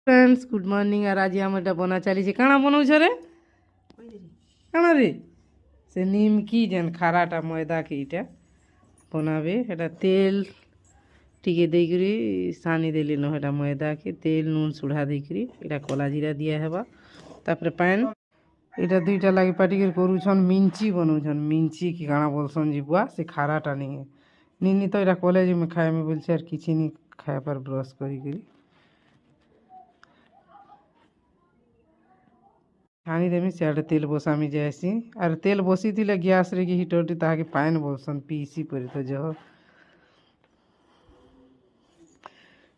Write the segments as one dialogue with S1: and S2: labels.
S1: friends good morning और आज हम एटा बना चली काଣା बनाऊ रे काଣା रे से निमकी जेन खाराटा मैदा के इटा बनाबे एटा तेल टिके देकरी सानी देली न एटा मैदा के तेल नून सुढ़ा देकरी एटा कला जीरा दिया हेबा तापर पान एटा दुईटा लागी पाटिकर करूछन मिंची बनाउछन मिंची की काଣା बोलसन जी बुआ से खाराटा नहीं निनी तो एटा कॉलेज में खाए में बोलछे और किछि नहीं खाए पर ब्रश करी छानी देमी सियाड़े तेल बसामी जाएसी और तेल बसी थिले गैस रे की हिटर ताके पान बोलसन पीसी परी तो जह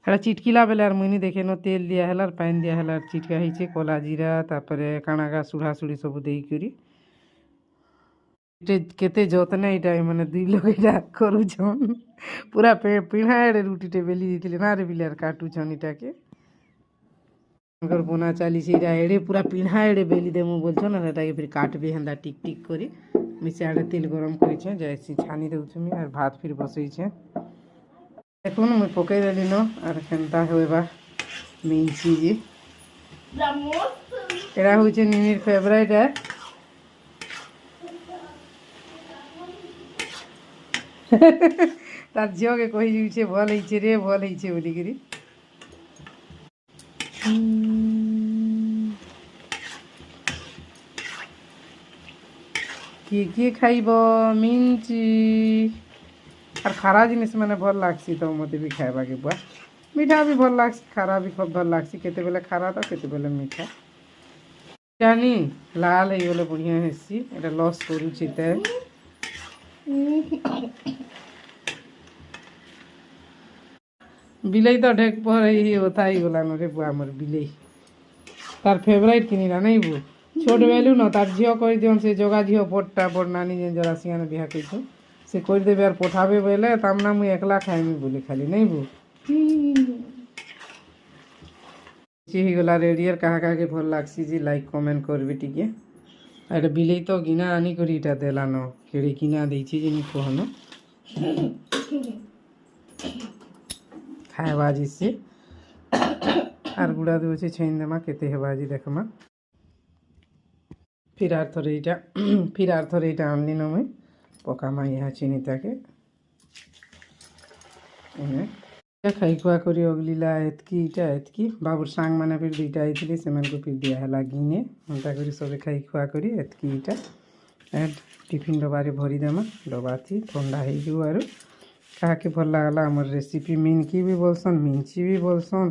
S1: एटा चिटकिला बेले मुनी देखे न तेल दिया है पान दिया है चिटका है कला जीरा तापरे काणागा सुढ़ा सुढ़ी सब दे करी केते जतने इटा माने दुई लोग इटा करूछन पूरा पिढ़ाड़े रुटीटे बेली देथिले ना रे बिलार काटुछन इटाके अगर बना चली एड़े पूरा पिढ़ा एड़े बेली देमु बोलछो ना एटा के फिर काटबे हंदा टिक टिक करी मिसाड़े तेल गरम करी छे जैसी छानी देउछमी और भात फिर बसई छे देखुन मैं पकई देली न और केनता होएबा मिंची जी एरा होय छे निनिर फेवरेट है तार झियो के कहि जुछे भल हिचे रे भल हिचे बोली करी किए खाइब मिंची और खारा जिनिस मैंने भल लागसी तो मत भी खाइबा के बुआ मीठा भी भल लागसी खारा भी खूब भल लागसी केते बेले खारा तो केते बेले मीठा जानी लाल है बोले बढ़िया हेसी एटा लॉस करू छिते बिलाई तो ढेक पर ही होता ही गला न रे बुआ हमर बिलाई तार फेवरेट किनीला नहीं बु छोट बेलू न तार झियो कर दियन से जगा झियो बड़टा बड़ नानी जेन जरा सियान बिहा कइछु से कर देबे और पठाबे बेले तामना मु एकला खाइमी बोले खाली नहीं बु ही गला रेडियर कहा कहा के भल लागसी जी लाइक कमेंट करबे टिके एटा बिलाई तो गिना आनी करी इटा देला न केड़ी किना देछि जिनि कहनो खाए बाजी से और गुड़ा दूचे छेन देमा केते हे बाजी देखमा फिर आर थोड़े इटा आनली न मैं पकामा यहाँ चिनीताके खाई खुआ करी अगलीला एतकी इटा एतकी बाबूर सांग माने फिर दुईटा आईथिले सेमानको फिर दिया है गिने अंता करी सबे खाई खुआ करी एतकी इटा टिफिन डबारे भरी देमा डबा थी ठंडा हो आरो काके भल लागला हमर रेसिपी मिनकी भी बोलसन मिंची भी बोलसन